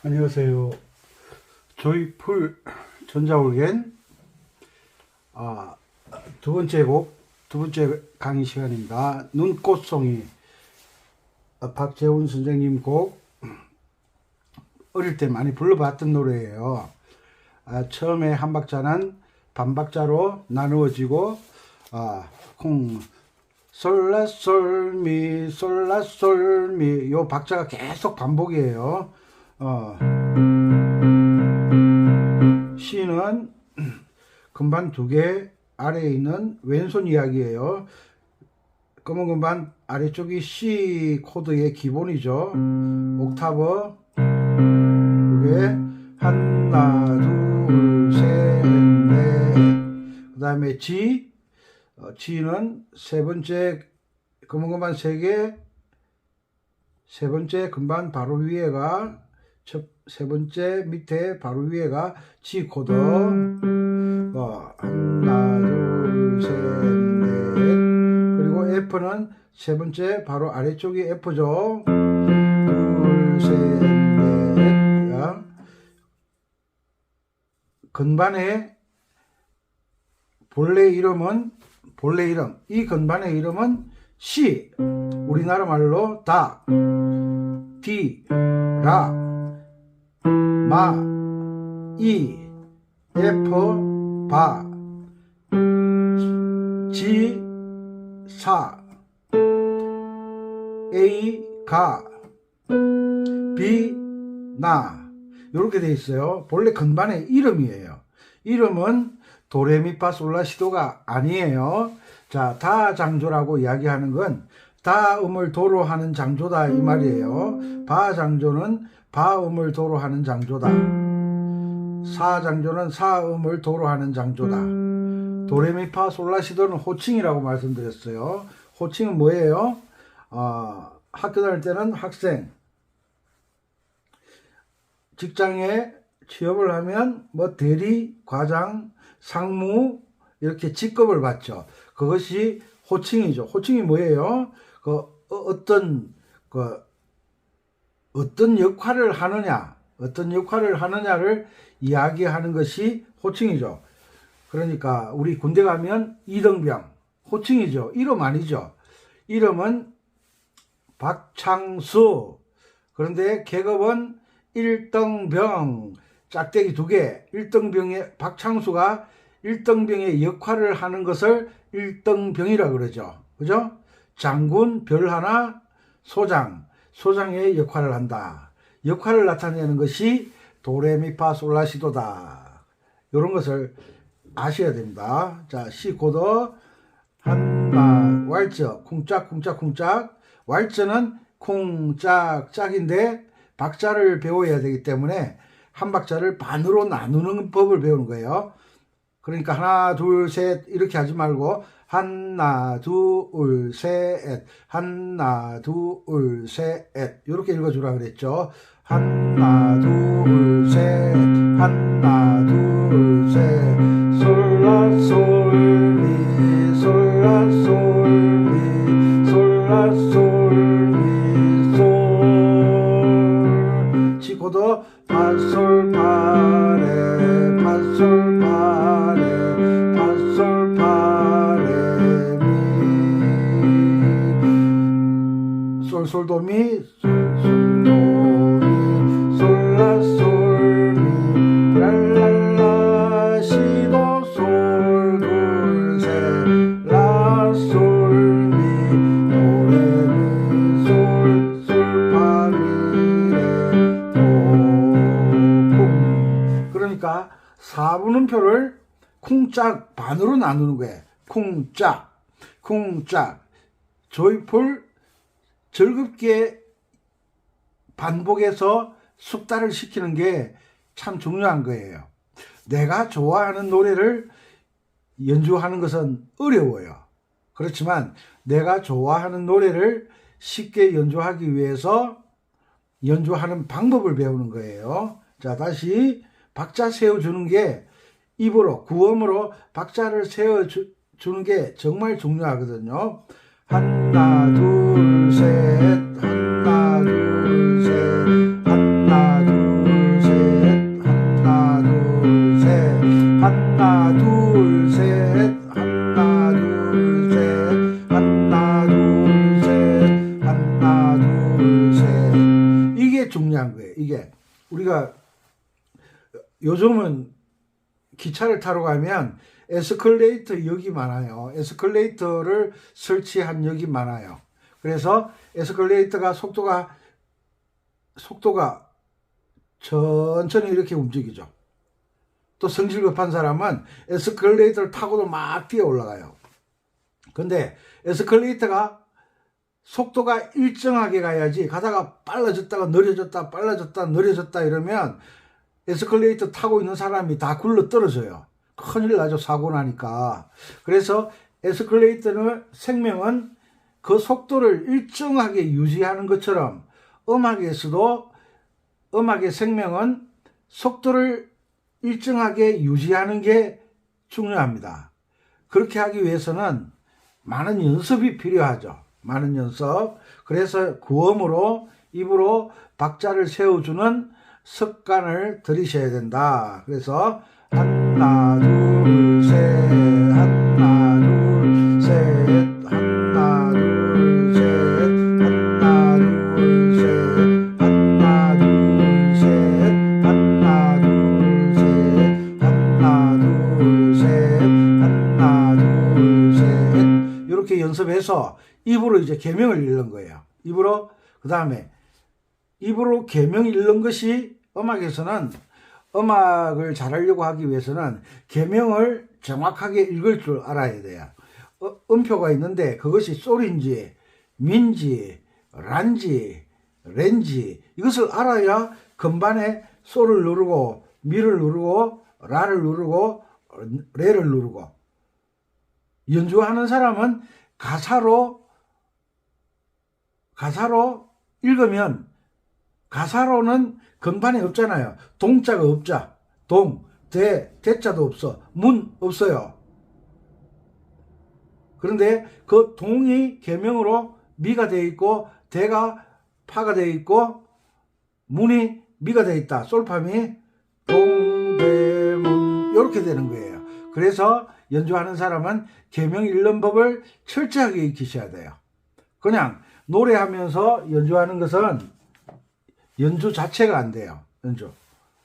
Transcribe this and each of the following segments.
안녕하세요. 조이풀 전자올겐 두 번째 곡, 두 번째 강의 시간입니다. 눈꽃송이 박재훈 선생님 곡, 어릴 때 많이 불러봤던 노래예요. 처음에 한 박자는 반박자로 나누어지고 콩 솔라솔미 솔라솔미 요 박자가 계속 반복이에요. C는 건반 두 개 아래에 있는 왼손 이야기예요. 검은 건반 아래쪽이 C 코드의 기본이죠. 옥타브 이게 하나 둘 셋 넷, 그 다음에 G는 세 번째 검은 건반 세 개, 세 번째 건반 바로 위에가 세 번째 밑에 바로 위에가 G 코드. 하나 둘 셋 넷, 그리고 F는 세 번째 바로 아래쪽이 F죠. 둘 셋 넷. 건반의 본래 이름, 이 건반의 이름은 C, 우리나라 말로 다, 디, 라, 마, 이, F, 바, G, 사, A, 가, B, 나, 이렇게 되어 있어요. 본래 건반의 이름이에요. 이름은 도레미파솔라시도가 아니에요. 자, 다장조라고 이야기하는 건 다음을 도로 하는 장조다 이 말이에요. 바장조는 바음을 도로 하는 장조다. 사장조는 사음을 도로 하는 장조다. 도레미파솔라시도는 호칭이라고 말씀드렸어요. 호칭은 뭐예요? 학교 다닐 때는 학생, 직장에 취업을 하면 뭐 대리, 과장, 상무 이렇게 직급을 받죠. 그것이 호칭이죠. 호칭이 뭐예요? 어떤 역할을 하느냐를 이야기하는 것이 호칭이죠. 그러니까 우리 군대 가면 이등병, 호칭이죠. 이름 아니죠. 이름은 박창수. 그런데 계급은 1등병, 짝대기 두 개. 1등병의 박창수가 1등병의 역할을 하는 것을 1등병이라 그러죠. 그죠? 장군 별 하나, 소장의 역할을 한다. 역할을 나타내는 것이 도레미파솔라시도다. 이런 것을 아셔야 됩니다. 자, C 코드 하나, 왈츠, 쿵짝. 왈츠는 쿵짝짝인데 박자를 배워야 되기 때문에 한 박자를 반으로 나누는 법을 배우는 거예요. 그러니까 하나 둘 셋 이렇게 하지 말고 하나 둘 셋, 하나 둘 셋 이렇게 읽어주라 그랬죠. 하나 둘 셋, 하나 둘 셋, 솔라솔미 솔라솔미 솔라솔미 솔. G코드 파솔파레 파솔파레 파솔파레 미 솔솔도미 솔솔도미 솔라솔미 랄랄라 시도 솔둘셋 라솔미 도레미 솔솔파미레 도쿵. 그러니까 4분음표를 쿵짝 반으로 나누는 거예요. 쿵짝. 조이풀 즐겁게 반복해서 숙달을 시키는 게 참 중요한 거예요. 내가 좋아하는 노래를 연주하는 것은 어려워요. 그렇지만 내가 좋아하는 노래를 쉽게 연주하기 위해서 연주하는 방법을 배우는 거예요. 자, 다시 박자 세워주는 게 입으로, 구음으로 박자를 세워주는 게 정말 중요하거든요. 하나, 둘, 셋, 하나, 둘, 셋, 하나, 둘, 요즘은 기차를 타러 가면 에스컬레이터 역이 많아요. 에스컬레이터를 설치한 역이 많아요. 그래서 에스컬레이터가 속도가 천천히 이렇게 움직이죠. 또 성질 급한 사람은 에스컬레이터를 타고도 막 뛰어 올라가요. 근데 에스컬레이터가 속도가 일정하게 가야지, 가다가 빨라졌다가 느려졌다 빨라졌다 느려졌다 이러면 에스컬레이터 타고 있는 사람이 다 굴러 떨어져요. 큰일 나죠, 사고 나니까. 그래서 에스컬레이터는 생명은 그 속도를 일정하게 유지하는 것처럼 음악에서도 음악의 생명은 속도를 일정하게 유지하는 게 중요합니다. 그렇게 하기 위해서는 많은 연습이 필요하죠. 많은 연습. 그래서 구음으로 입으로 박자를 세워주는 습관을 들이셔야 된다. 그래서 하나 둘 셋 하나 둘 셋 하나 둘 셋 하나 둘 셋 하나 둘 셋 하나 둘 셋 하나 둘 셋 하나 둘 셋 이렇게 연습해서 입으로 이제 계명을 읽는 거예요. 입으로. 그 다음에 입으로 계명 읽는 것이 음악에서는, 음악을 잘하려고 하기 위해서는 계명을 정확하게 읽을 줄 알아야 돼요. 음표가 있는데 그것이 솔인지 미인지 라인지 레인지 이것을 알아야 건반에 솔을 누르고 미를 누르고 라를 누르고 레를 누르고, 연주하는 사람은 가사로 읽으면, 가사로는 건반에 없잖아요. 동자가 없자. 대자도 없어. 문 없어요. 그런데 그 동이 계명으로 미가 되어 있고, 대가 파가 되어 있고, 문이 미가 되어 있다. 솔파미 동대문 이렇게 되는 거예요. 그래서 연주하는 사람은 계명 읽는 법을 철저하게 익히셔야 돼요. 그냥 노래하면서 연주하는 것은 연주 자체가 안 돼요. 연주.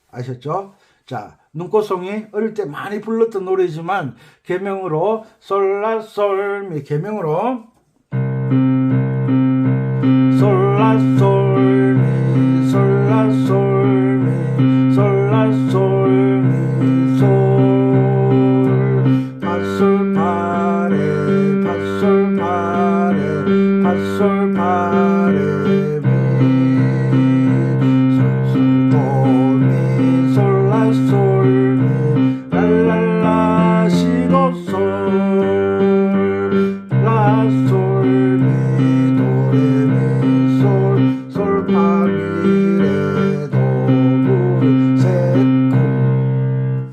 아셨죠? 자, 눈꽃송이 어릴 때 많이 불렀던 노래지만 계명으로 솔라솔미, 계명으로 솔라솔미 솔라솔미 솔라솔미 솔 파솔파레 파솔파레 파솔파레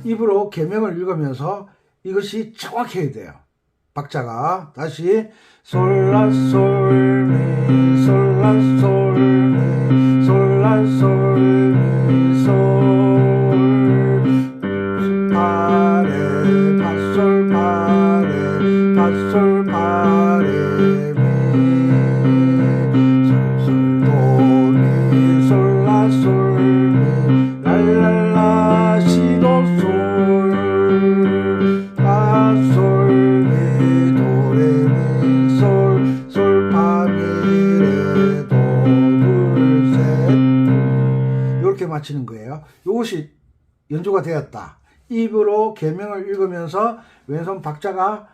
입으로 계명을 읽으면서 이것이 정확해야 돼요. 박자가. 다시 솔라솔미 솔라솔미 솔라솔미 솔 파레 파솔파레 파솔파레 미 솔솔도미 솔라솔미 랄랄라 시도솔 파솔미 도레미 솔 솔파미레 도둘셋 이렇게 맞히는 거예요. 이것이 연주가 되었다. 입으로 계명을 읽으면서 왼손 박자가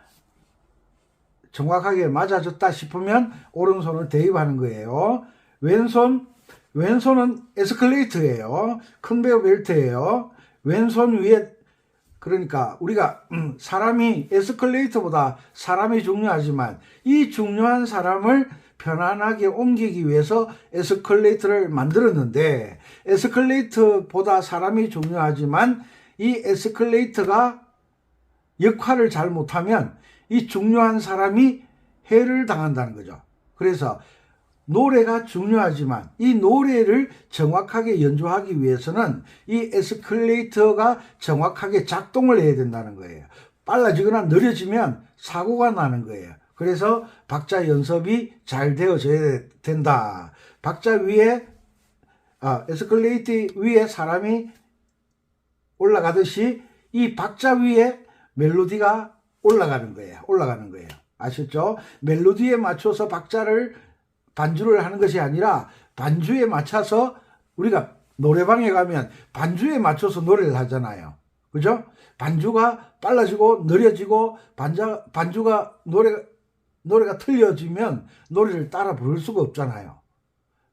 정확하게 맞아졌다 싶으면 오른손을 대입하는 거예요. 왼손은 에스컬레이터예요. 컨베어 벨트예요. 왼손 위에, 그러니까 우리가 사람이 에스컬레이터보다 사람이 중요하지만 이 중요한 사람을 편안하게 옮기기 위해서 에스컬레이터를 만들었는데, 에스컬레이터보다 사람이 중요하지만 이 에스컬레이터가 역할을 잘 못하면 이 중요한 사람이 해를 당한다는 거죠. 그래서 노래가 중요하지만 이 노래를 정확하게 연주하기 위해서는 이 에스컬레이터가 정확하게 작동을 해야 된다는 거예요. 빨라지거나 느려지면 사고가 나는 거예요. 그래서 박자 연습이 잘 되어져야 된다. 박자 위에, 에스컬레이터 위에 사람이 올라가듯이 이 박자 위에 멜로디가 올라가는 거예요. 올라가는 거예요. 아셨죠? 멜로디에 맞춰서 박자를 반주를 하는 것이 아니라 반주에 맞춰서 우리가 노래방에 가면 반주에 맞춰서 노래를 하잖아요. 그죠? 반주가 빨라지고 느려지고 반주가 노래가 틀려지면 노래를 따라 부를 수가 없잖아요.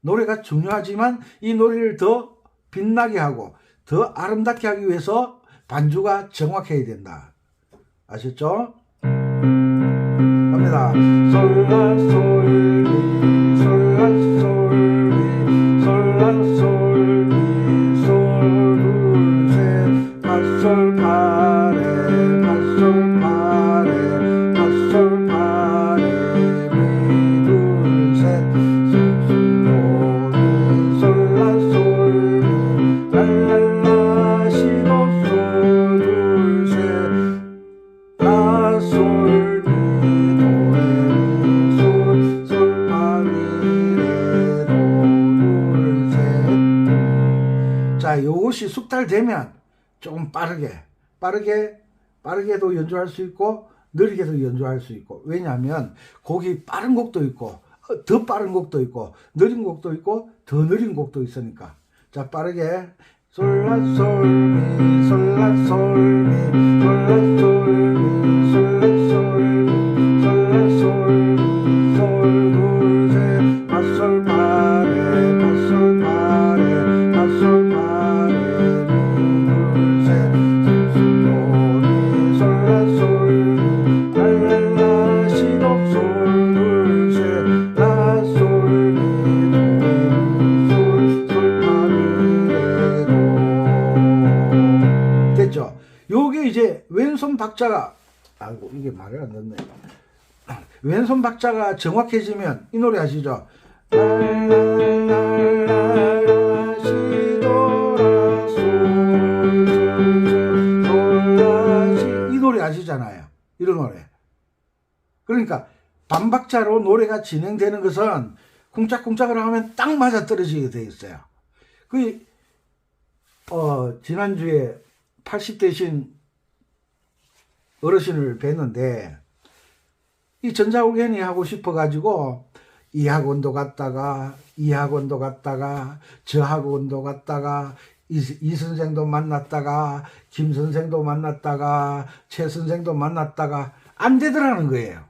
노래가 중요하지만 이 노래를 더 빛나게 하고 더 아름답게 하기 위해서 반주가 정확해야 된다. 아셨죠? 갑니다. 솔라솔미 솔라솔미 솔라솔미 솔둘셋 파솔파레 파솔파레 파솔파레 미둘셋 소솔도미 솔라솔미 랄랄라 시도솔둘셋 라솔미 도레미 솔솔파미레도 둘셋. 자, 요것이 숙달되면 조금 빠르게도 연주할 수 있고 느리게도 연주할 수 있고, 왜냐하면 곡이 빠른 곡도 있고 더 빠른 곡도 있고 느린 곡도 있고 더 느린 곡도 있으니까. 자, 빠르게 솔라솔미 솔라솔미 솔라솔미 솔라솔미 솔라솔미 솔둘셋 파솔파레 파솔파레 파솔파레 미둘셋 소솔도미 솔라솔미 랄랄라 시도솔둘셋 라솔미 도레미 솔솔파미레도. 됐죠? 요게 이제 왼손 박자가, 아이고 이게 말이 안 됐네. 왼손 박자가 정확해지면 이 노래 아시죠? 랄랄랄라 시도라 솔솔솔라 이 노래 아시잖아요. 이런 노래. 그러니까 반박자로 노래가 진행되는 것은 쿵짝쿵짝을 하면 딱 맞아 떨어지게 돼 있어요. 지난주에 80대신 어르신을 뵀는데 이 전자올게니 하고 싶어가지고 이 학원도 갔다가 이 학원도 갔다가 저 학원도 갔다가 이 선생도 만났다가 김 선생도 만났다가 최 선생도 만났다가 안 되더라는 거예요.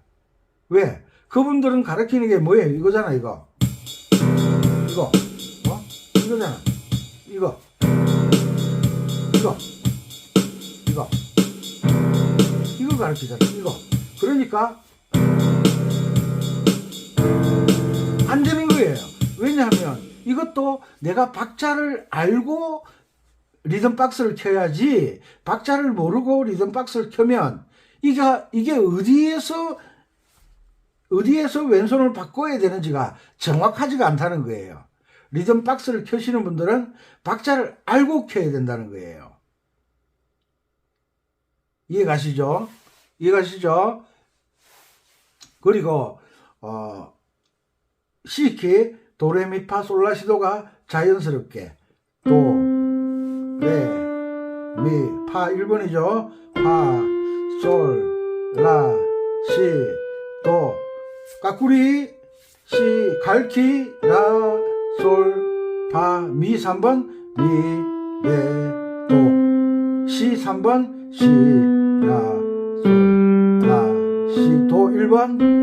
왜? 그분들은 가르치는 게 뭐예요? 이거잖아, 이거. 이거잖아. 이거 가르치잖아. 이거. 그러니까 안 되는 거예요. 왜냐하면 이것도 내가 박자를 알고 리듬 박스를 켜야지, 박자를 모르고 리듬 박스를 켜면 이게 어디에서 왼손을 바꿔야 되는지가 정확하지가 않다는 거예요. 리듬 박스를 켜시는 분들은 박자를 알고 켜야 된다는 거예요. 이해가시죠? 그리고 C키 도레미파솔라시도가 자연스럽게 도, 레, 미, 파 1번이죠. 파, 솔, 라, 시, 도, 까꾸리, 시, 갈키, 라, 솔, 파, 미 3번, 미, 레, 도, 시 3번, 시, 라, 솔, 라, 시, 도 1번.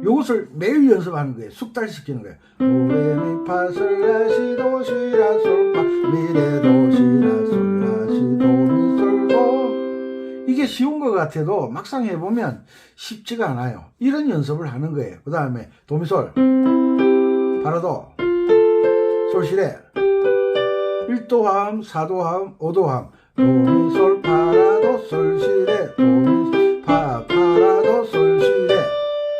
요것을 매일 연습하는 거예요. 숙달시키는 거예요. 도레미파솔라시도시라솔파 미레도시라솔라시도미솔도. 이게 쉬운 것 같아도 막상 해보면 쉽지가 않아요. 이런 연습을 하는 거예요. 그 다음에 도미솔 파라도 솔시레 1도함 4도함 5도함 도미솔 파라도 솔시레 도미 파라도 솔시레.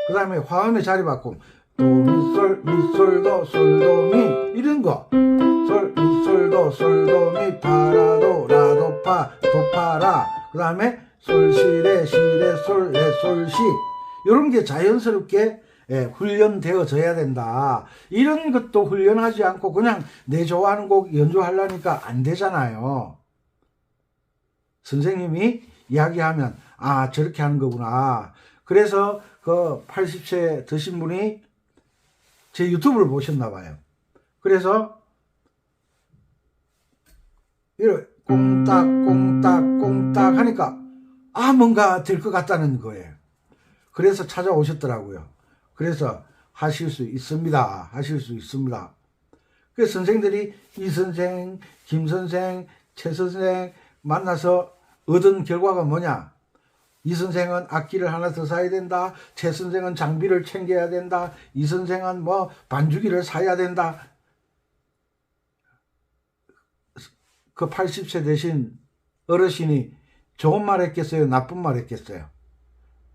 그 다음에 화음의 자리 바꿈 도미솔 미솔도 솔도미 이런 거. 솔 미솔도 솔도미 파라도 라도 파 도파라. 그 다음에 솔시레 시레 솔레 솔시. 이런 게 자연스럽게 훈련되어져야 된다. 이런 것도 훈련하지 않고 그냥 내 좋아하는 곡 연주하려니까 안 되잖아요. 선생님이 이야기하면 아 저렇게 하는 거구나. 그래서 그 80세 드신 분이 제 유튜브를 보셨나 봐요. 그래서 이렇게 꽁딱꽁딱꽁딱 하니까 아 뭔가 될 것 같다는 거예요. 그래서 찾아오셨더라고요. 그래서 하실 수 있습니다. 하실 수 있습니다. 그래서 선생들이 이 선생, 김 선생, 최 선생 만나서 얻은 결과가 뭐냐? 이 선생은 악기를 하나 더 사야 된다. 최 선생은 장비를 챙겨야 된다. 이 선생은 뭐 반주기를 사야 된다. 그 80세 되신 어르신이 좋은 말 했겠어요? 나쁜 말 했겠어요?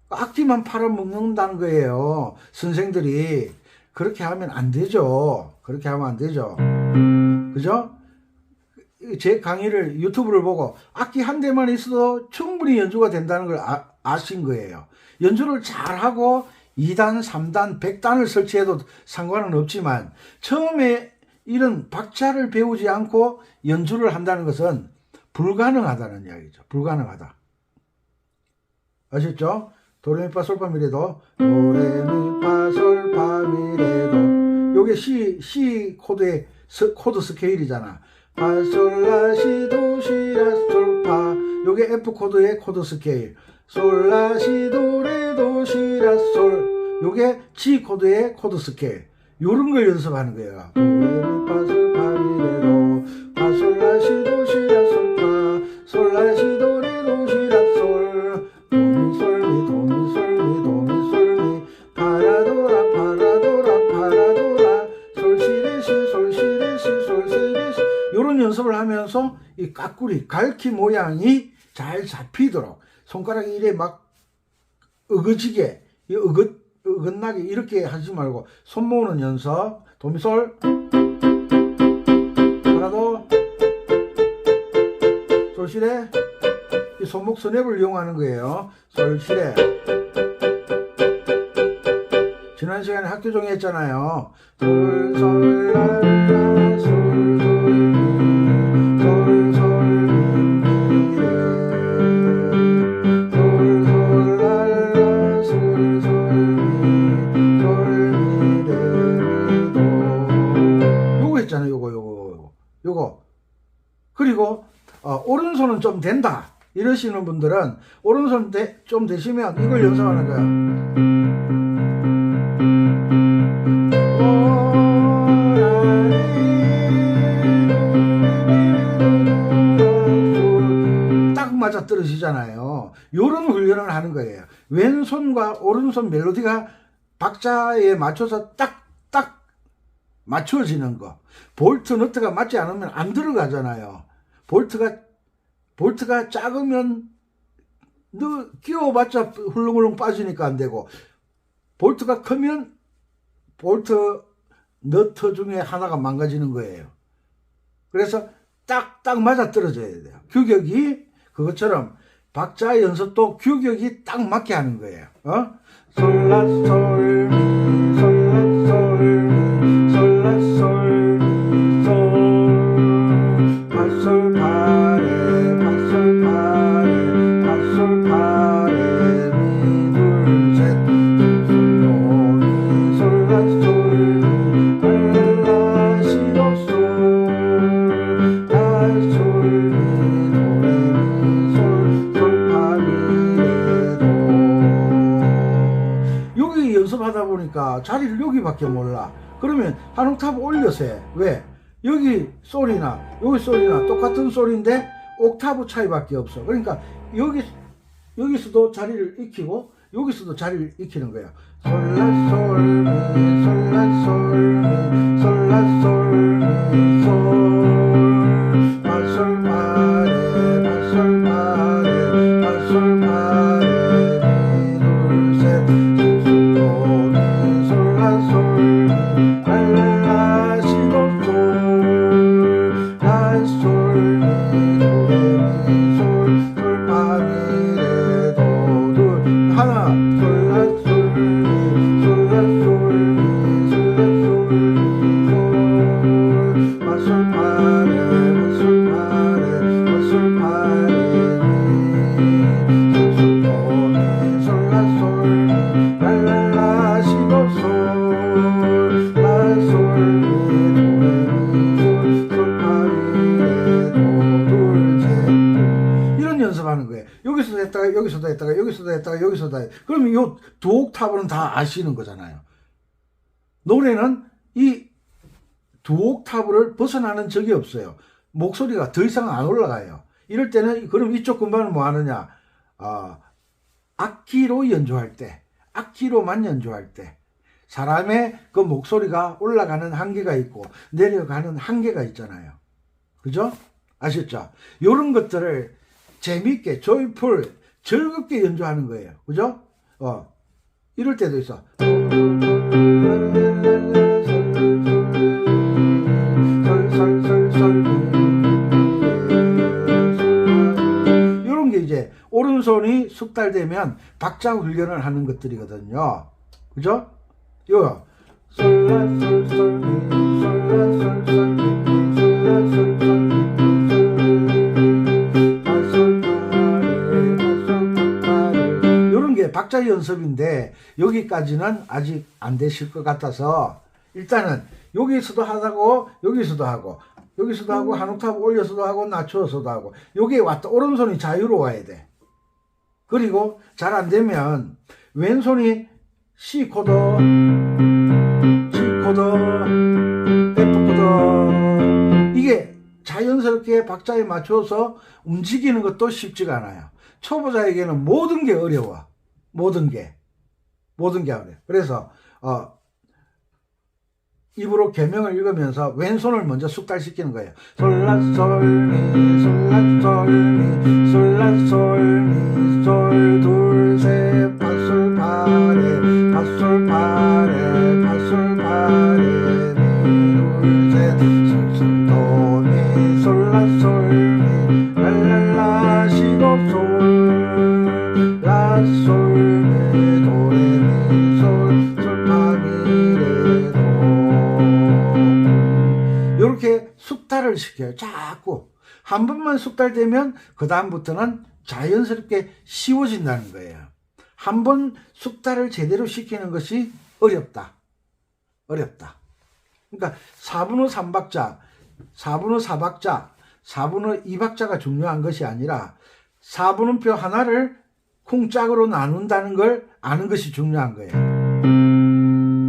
악기만 팔아먹는다는 거예요. 선생들이. 그렇게 하면 안 되죠. 그렇게 하면 안 되죠. 그죠? 제 강의를 유튜브를 보고 악기 한 대만 있어도 충분히 연주가 된다는 걸 아신 거예요. 연주를 잘하고 2단, 3단, 100단을 설치해도 상관은 없지만 처음에 이런 박자를 배우지 않고 연주를 한다는 것은 불가능하다는 이야기죠. 불가능하다. 아셨죠? 도레미파솔파미레도 도레미파솔파미레도 요게 C 코드의 코드 스케일이잖아. 파솔라시도시라솔파 요게 F 코드의 코드 스케일. 솔라시도레도시라솔 요게 G 코드의 코드 스케일. 요런 걸 연습하는 거예요. 도레미파솔파미레도 파솔라시도시라솔파 솔라시도레도시라솔 도미솔미 도미솔미 도미솔미 파라도라 파라도라 파라도라 솔시레시 솔시레시 솔시레시 요런 연습을 하면서 이 까꾸리 갈퀴 모양이 잘 잡히도록 손가락이 이래 막 어거지게 어긋나게 이렇게 하지 말고 손 모으는 연습. 도미솔 파라도 솔시레 이 손목 스냅을 이용하는 거예요. 솔시레. 지난 시간에 학교 종이 했잖아요. 솔솔라라 솔솔미 솔솔미레 솔솔라라 솔솔미 솔미레미도 요거 했잖아요. 요거 그리고 오른손은 좀 된다 이러시는 분들은 오른손 좀 되시면 이걸 연습하는 거야. 딱 맞아 떨어지잖아요. 요런 훈련을 하는 거예요. 왼손과 오른손 멜로디가 박자에 맞춰서 딱딱 맞춰지는 거. 볼트 너트가 맞지 않으면 안 들어가잖아요. 볼트가 작으면 너 끼워봤자 훌렁훌렁 빠지니까 안 되고, 볼트가 크면 볼트 너트 중에 하나가 망가지는 거예요. 그래서 딱딱 맞아 떨어져야 돼요. 규격이 그것처럼 박자 연습도 규격이 딱 맞게 하는 거예요. 솔라솔미 솔라솔미 솔라솔미 솔 파솔파레 파솔파레 파솔파레 미둘셋 솔도미 솔라솔미 라시도솔 라솔미 도레미 솔 솔파미레도. 여기 연습하다 보니까 자리를 여기밖에 몰라. 그러면 한 옥타브 올려서 해. 왜? 여기 소리나 여기 소리나 똑같은 소리인데 옥타브 차이밖에 없어. 그러니까 여기서도 자리를 익히고 여기서도 자리를 익히는 거야. 솔라솔미 솔라솔미 솔라솔미 솔 파솔파레 파솔파레 파솔파레 미둘셋 솔도미 솔라솔미 라시도 솔 라솔미 도레미 솔 솔파미레도 둘 하나 솔라솔미 솔라솔미 솔라솔미 솔 파솔파 했다가 여기서도 했다가 여기서도 했다가 그러면 요 두 옥타브는 다 아시는 거잖아요. 노래는 이 두 옥타브를 벗어나는 적이 없어요. 목소리가 더 이상 안 올라가요. 이럴 때는 그럼 이쪽 건반은 뭐 하느냐? 악기로 연주할 때, 악기로만 연주할 때 사람의 그 목소리가 올라가는 한계가 있고 내려가는 한계가 있잖아요. 그죠? 아셨죠? 이런 것들을 재밌게 조이풀 즐겁게 연주하는 거예요. 그죠? 이럴 때도 있어. 이런 게 이제 오른손이 숙달되면 박자 훈련을 하는 것들이거든요. 그죠? 이거 이런 게 박자 연습인데 여기까지는 아직 안 되실 것 같아서 일단은 여기서도 하고 여기서도 하고 여기서도 하고 한 옥타브 올려서도 하고 낮춰서도 하고 여기에 왔다 오른손이 자유로워야 돼. 그리고 잘 안 되면 왼손이 C 코드, G 코드, F 코드 이게 자연스럽게 박자에 맞춰서 움직이는 것도 쉽지가 않아요. 초보자에게는 모든 게 어려워. 모든 게 어려워. 그래서 입으로 계명을 읽으면서 왼손을 먼저 숙달시키는 거예요. 솔라솔미 솔라솔미 솔라솔미 솔 둘 셋 파솔 파레 파솔 파레 파솔 파레 미 둘 셋 솔솔 도미 솔라솔미 랄랄라 시도 솔 라솔미 도레미 솔 솔파미레 이렇게 숙달을 시켜요. 자꾸 한 번만 숙달되면 그 다음부터는 자연스럽게 쉬워진다는 거예요. 한 번 숙달을 제대로 시키는 것이 어렵다. 그러니까 4분의 3박자, 4분의 4박자, 4분의 2박자가 중요한 것이 아니라 4분음표 하나를 쿵짝으로 나눈다는 걸 아는 것이 중요한 거예요.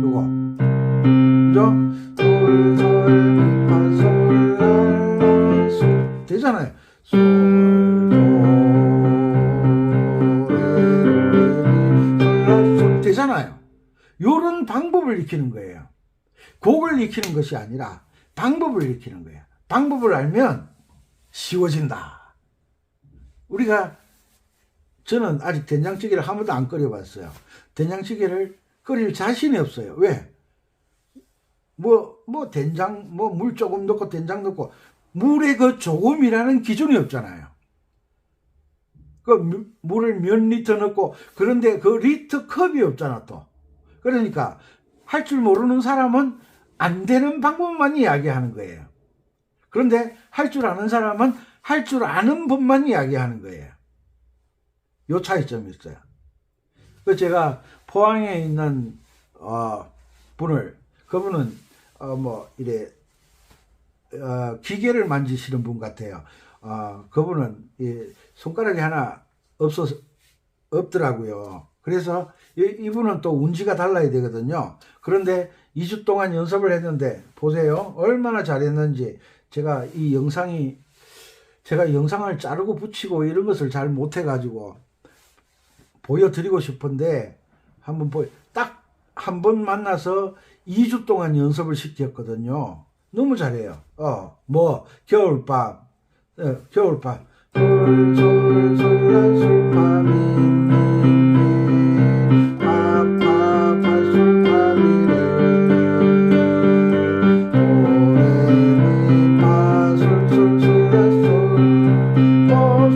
요거. 그죠? 솔, 솔, 미, 파, 솔, 라, 솔. 되잖아요. 솔, 도, 레, 솔, 라, 솔. 되잖아요. 요런 방법을 익히는 거예요. 곡을 익히는 것이 아니라 방법을 익히는 거예요. 방법을 알면 쉬워진다. 저는 아직 된장찌개를 한 번도 안 끓여봤어요. 된장찌개를 끓일 자신이 없어요. 왜? 된장, 물 조금 넣고 된장 넣고, 물에 그 조금이라는 기준이 없잖아요. 물을 몇 리터 넣고, 그런데 그 리터 컵이 없잖아, 또. 그러니까, 할 줄 모르는 사람은 안 되는 방법만 이야기하는 거예요. 그런데, 할 줄 아는 사람은 할 줄 아는 법만 이야기하는 거예요. 요 차이점이 있어요. 제가 포항에 있는, 그분은, 기계를 만지시는 분 같아요. 그분은 손가락이 하나 없더라고요. 그래서 이분은 또 운지가 달라야 되거든요. 그런데 2주 동안 연습을 했는데 보세요. 얼마나 잘했는지. 제가 영상을 자르고 붙이고 이런 것을 잘 못해가지고 보여드리고 싶은데 딱 한 번 만나서 2주 동안 연습을 시켰거든요. 너무 잘해요. 겨울밤. 겨울밤. 솔, 솔, 솔, 라, 솔, 파, 미, 미, 파, 파, 파, 솔, 파, 미, 레. 도, 레, 미, 파, 솔, 솔, 솔, 라, 솔. 도,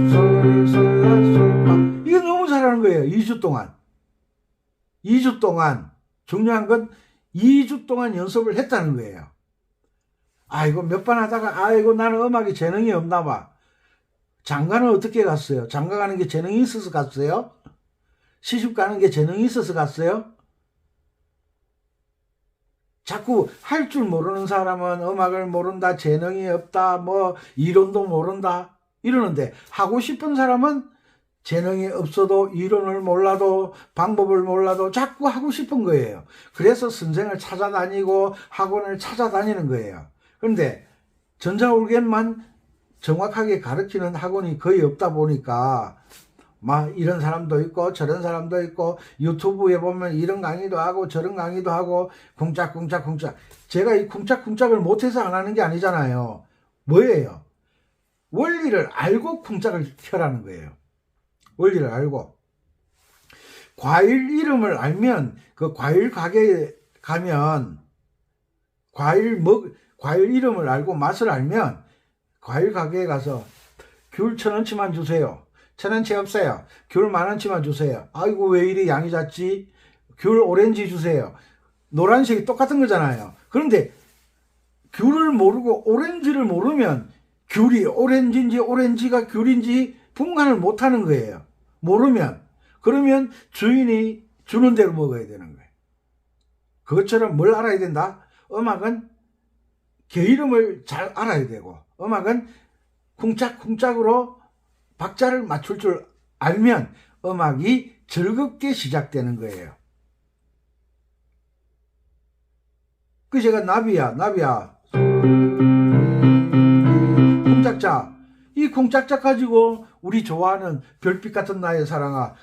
솔, 솔, 라, 솔, 파. 이거 너무 잘하는 거예요. 2주 동안. 2주 동안. 중요한 건 2주 동안 연습을 했다는 거예요. 아이고 몇 번 하다가 나는 음악에 재능이 없나 봐. 장가는 어떻게 갔어요? 장가 가는 게 재능이 있어서 갔어요? 시집 가는 게 재능이 있어서 갔어요? 자꾸 할 줄 모르는 사람은 음악을 모른다, 재능이 없다, 이론도 모른다 이러는데 하고 싶은 사람은 재능이 없어도 이론을 몰라도 방법을 몰라도 자꾸 하고 싶은 거예요. 그래서 선생을 찾아다니고 학원을 찾아다니는 거예요. 그런데 전자올겐만 정확하게 가르치는 학원이 거의 없다 보니까 막 이런 사람도 있고 저런 사람도 있고 유튜브에 보면 이런 강의도 하고 저런 강의도 하고 쿵짝쿵짝 제가 이 쿵짝쿵짝을 못해서 안 하는 게 아니잖아요. 뭐예요? 원리를 알고 쿵짝을 켜라는 거예요. 원리를 알고 과일 이름을 알면 그 과일 가게에 가면 과일 이름을 알고 맛을 알면 과일 가게에 가서 귤 1,000원치만 주세요. 1,000원치 없어요. 귤 10,000원치만 주세요. 아이고 왜 이리 양이 작지? 귤 오렌지 주세요. 노란색이 똑같은 거잖아요. 그런데 귤을 모르고 오렌지를 모르면 귤이 오렌지인지 오렌지가 귤인지 분간을 못하는 거예요. 모르면. 그러면 주인이 주는 대로 먹어야 되는 거예요. 그것처럼 뭘 알아야 된다? 음악은 개 이름을 잘 알아야 되고 음악은 쿵짝쿵짝으로 박자를 맞출 줄 알면 음악이 즐겁게 시작되는 거예요. 그 제가 나비야 쿵짝짝 이 쿵짝짝 가지고 우리 좋아하는 별빛 같은 나의 사랑아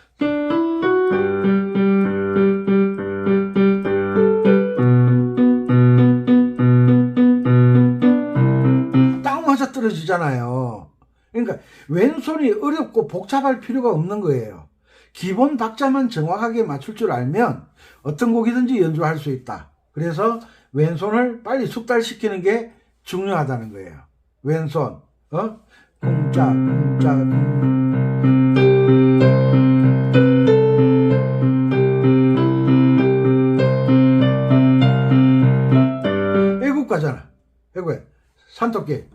딱 맞아 떨어지잖아요. 그러니까 왼손이 어렵고 복잡할 필요가 없는 거예요. 기본 박자만 정확하게 맞출 줄 알면 어떤 곡이든지 연주할 수 있다. 그래서 왼손을 빨리 숙달시키는 게 중요하다는 거예요. 왼손 쿵짝 애국가잖아. 애국에 산토끼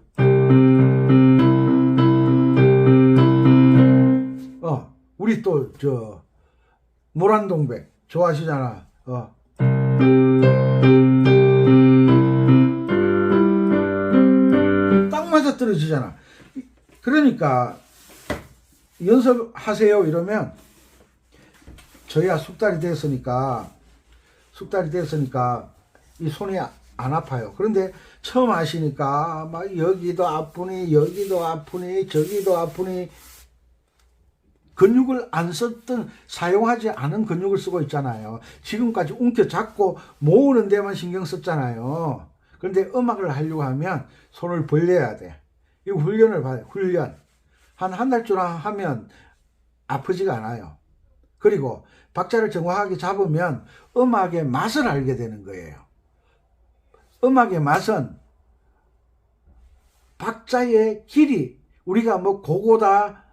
우리 또 저 모란동백 좋아하시잖아. 딱 맞아 떨어지잖아. 그러니까 연습하세요 이러면 저희야 숙달이 됐으니까 이 손이 안 아파요. 그런데 처음 하시니까 막 여기도 아프니 저기도 아프니 근육을 안 썼던 사용하지 않은 근육을 쓰고 있잖아요. 지금까지 움켜잡고 모으는 데만 신경 썼잖아요. 그런데 음악을 하려고 하면 손을 벌려야 돼. 이 훈련을 봐요. 훈련. 한 달 정도 하면 아프지가 않아요. 그리고 박자를 정확하게 잡으면 음악의 맛을 알게 되는 거예요. 음악의 맛은 박자의 길이 우리가 뭐 고고다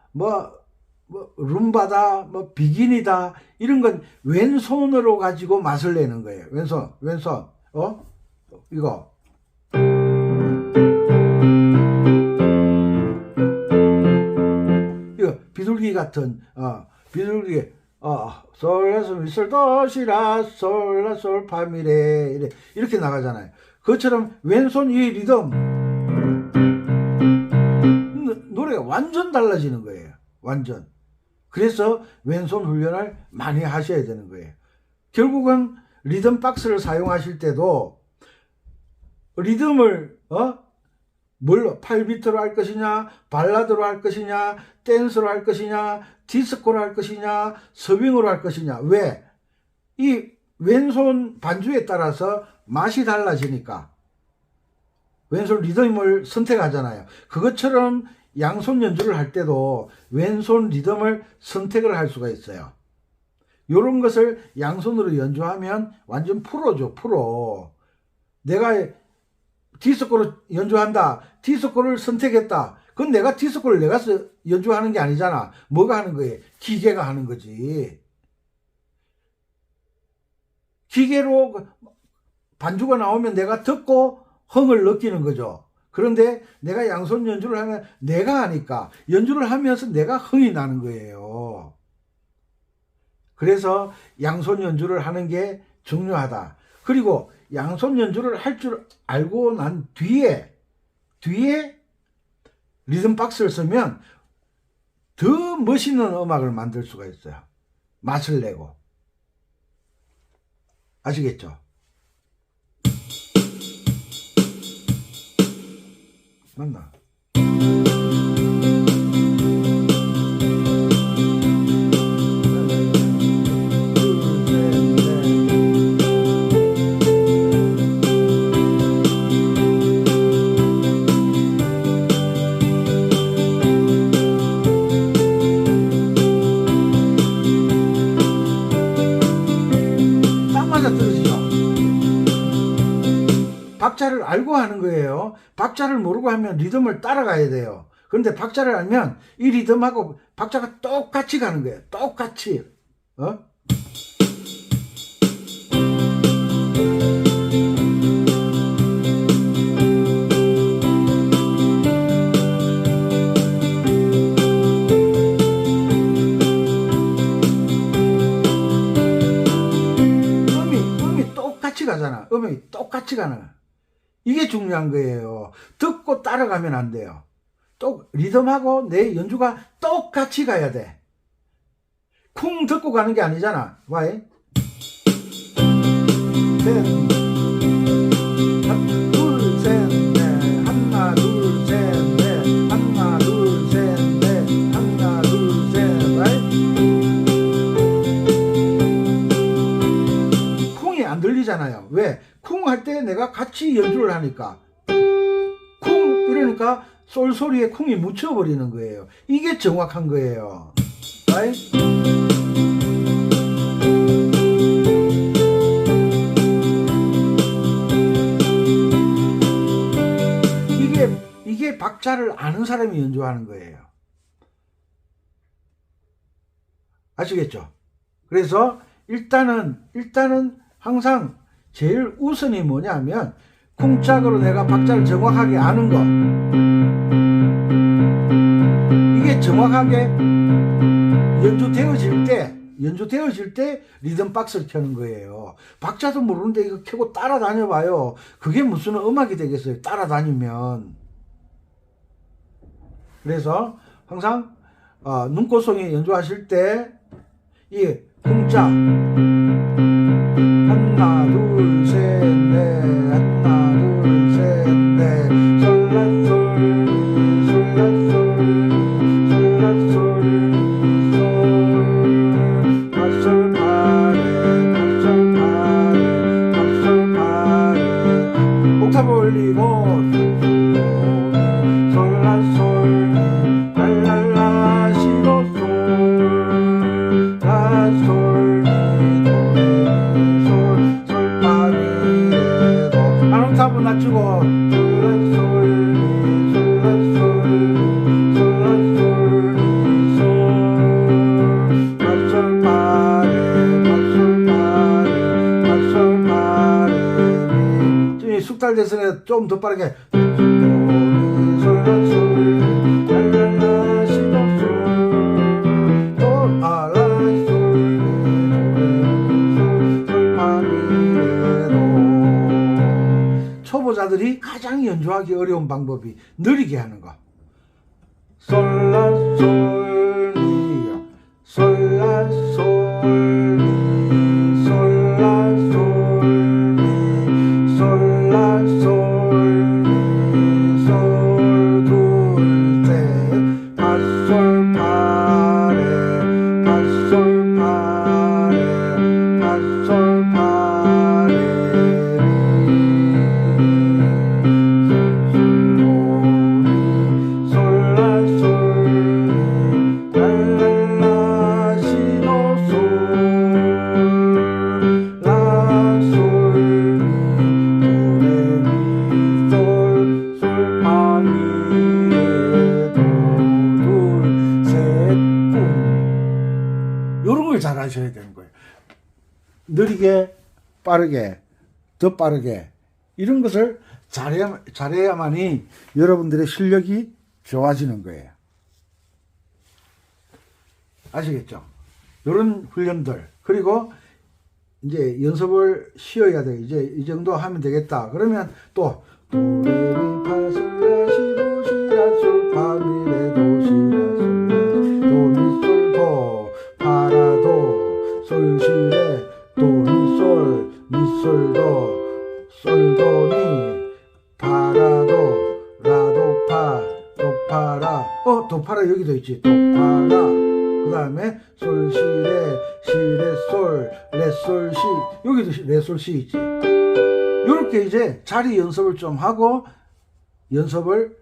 룸바다 비기니다 이런 건 왼손으로 가지고 맛을 내는 거예요. 왼손 이거 비둘기 같은 비둘기 솔라솔 미솔 도시라 솔라솔 파미레 이렇게 나가잖아요. 그것처럼 왼손 이 리듬 노래가 완전 달라지는 거예요. 완전. 그래서 왼손 훈련을 많이 하셔야 되는 거예요. 결국은 리듬 박스를 사용하실 때도 리듬을 뭘로 8비트로 할 것이냐 발라드로 할 것이냐 댄스로 할 것이냐 디스코로 할 것이냐 스윙으로 할 것이냐 왜? 이 왼손 반주에 따라서 맛이 달라지니까 왼손 리듬을 선택하잖아요. 그것처럼 양손 연주를 할 때도 왼손 리듬을 선택을 할 수가 있어요. 이런 것을 양손으로 연주하면 완전 프로죠. 프로. 내가 디스코로 연주한다. 디스코를 선택했다. 그건 내가 디스코를 내가 연주하는 게 아니잖아. 뭐가 하는 거예요? 기계가 하는 거지. 기계로 반주가 나오면 내가 듣고 흥을 느끼는 거죠. 그런데 내가 양손 연주를 하면 내가 하니까 연주를 하면서 내가 흥이 나는 거예요. 그래서 양손 연주를 하는 게 중요하다. 그리고 양손 연주를 할 줄 알고 난 뒤에 리듬 박스를 쓰면 더 멋있는 음악을 만들 수가 있어요. 맛을 내고. 아시겠죠? 맞나? 박자를 알고 하는 거예요. 박자를 모르고 하면 리듬을 따라가야 돼요. 그런데 박자를 알면 이 리듬하고 박자가 똑같이 가는 거예요. 똑같이. 음이 똑같이 가잖아. 음이 똑같이 가는 거야. 이게 중요한 거예요. 듣고 따라가면 안 돼요. 또 리듬하고 내 연주가 똑같이 가야 돼. 쿵 듣고 가는 게 아니잖아. 와이. 둘, 셋, 넷. 하나, 둘, 셋, 넷. 하나, 둘, 셋, 넷. 하나, 둘, 셋. 와이. 쿵이 안 들리잖아요. 왜? 쿵 할 때 내가 같이 연주를 하니까 쿵 이러니까 솔 소리에 쿵이 묻혀버리는 거예요. 이게 정확한 거예요. 이게 박자를 아는 사람이 연주하는 거예요. 아시겠죠? 그래서 일단은 항상 제일 우선이 뭐냐면 쿵짝으로 내가 박자를 정확하게 아는 거. 이게 정확하게 연주되어질 때 리듬 박스를 켜는 거예요. 박자도 모르는데 이거 켜고 따라다녀 봐요. 그게 무슨 음악이 되겠어요. 따라다니면. 그래서 항상 눈꽃송이 연주하실 때 이 쿵짝 하나 둘 셋 넷 하나 둘 셋 넷 솔라솔 솔라솔 파솔파레 옥타브 올리고 솔라솔 랄랄라 시도솔 라솔 옥타브 낮추고 지금 숙달 대선에 좀 더 빠르게 초보자들이 가장 연주하기 어려운 방법이 느리게 하는 거. 솔라솔리 솔라솔리 솔라솔리 솔라솔리 솔둘셋 파솔파레 파솔파레 파솔파레 요런 걸 잘 하셔야 되는 거예요. 느리게, 빠르게, 더 빠르게 이런 것을 잘해야만이 여러분들의 실력이 좋아지는 거예요. 아시겠죠? 이런 훈련들. 그리고 이제 연습을 쉬어야 돼요. 이제 이 정도 하면 되겠다. 그러면 또 도레미파솔라시도시라솔파미레도시라솔 미솔도 솔도미 파라도 라도파 도파라 도파라 여기도 있지. 도파라 그 다음에 솔시레 시레솔 레솔시 여기도 레솔시 있지. 이렇게 이제 자리 연습을 좀 하고 연습을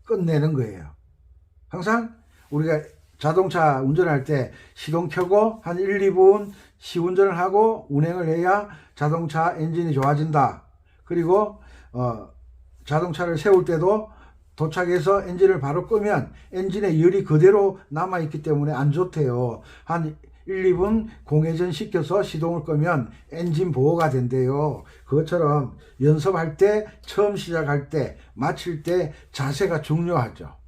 끝내는 거예요. 항상 우리가 자동차 운전할 때 시동 켜고 한 1, 2분 시운전을 하고 운행을 해야 자동차 엔진이 좋아진다. 그리고 자동차를 세울 때도 도착해서 엔진을 바로 끄면 엔진에 열이 그대로 남아있기 때문에 안 좋대요. 한 1, 2분 공회전 시켜서 시동을 끄면 엔진 보호가 된대요. 그것처럼 연습할 때, 처음 시작할 때, 마칠 때 자세가 중요하죠.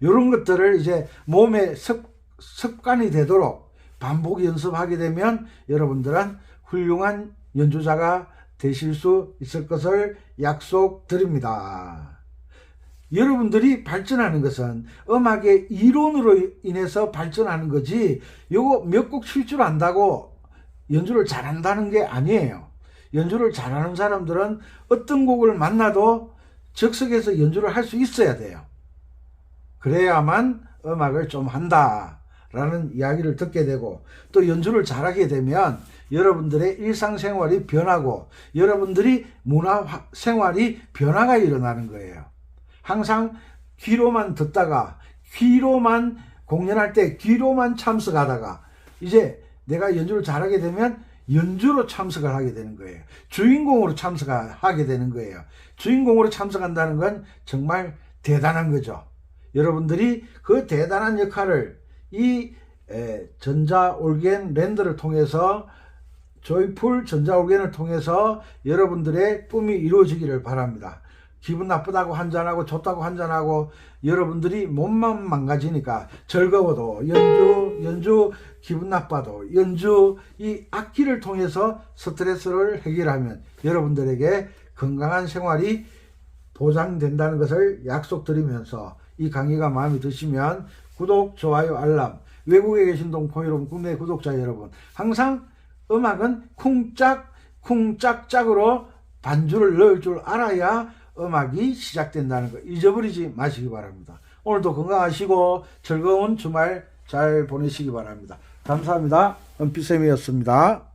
이런 것들을 이제 몸에 습관이 되도록 반복 연습하게 되면 여러분들은 훌륭한 연주자가 되실 수 있을 것을 약속드립니다. 여러분들이 발전하는 것은 음악의 이론으로 인해서 발전하는 거지 요거 몇 곡 칠 줄 안다고 연주를 잘한다는 게 아니에요. 연주를 잘하는 사람들은 어떤 곡을 만나도 적석에서 연주를 할 수 있어야 돼요. 그래야만 음악을 좀 한다라는 이야기를 듣게 되고 또 연주를 잘하게 되면 여러분들의 일상생활이 변하고 여러분들이 문화생활이 변화가 일어나는 거예요. 항상 귀로만 듣다가 귀로만 공연할 때 귀로만 참석하다가 이제 내가 연주를 잘하게 되면 연주로 참석을 하게 되는 거예요. 주인공으로 참석하게 되는 거예요. 주인공으로 참석한다는 건 정말 대단한 거죠. 여러분들이 그 대단한 역할을 이 전자올겐 랜드를 통해서 조이풀 전자올겐을 통해서 여러분들의 꿈이 이루어지기를 바랍니다. 기분 나쁘다고 한잔하고 좋다고 한잔하고 여러분들이 몸만 망가지니까 즐거워도 연주 기분 나빠도 연주 이 악기를 통해서 스트레스를 해결하면 여러분들에게 건강한 생활이 보장된다는 것을 약속드리면서 이 강의가 마음에 드시면 구독, 좋아요, 알람, 외국에 계신 동포 여러분, 국내 구독자 여러분, 항상 음악은 쿵짝쿵짝짝으로 반주를 넣을 줄 알아야 음악이 시작된다는 거 잊어버리지 마시기 바랍니다. 오늘도 건강하시고 즐거운 주말 잘 보내시기 바랍니다. 감사합니다. 은피쌤이었습니다.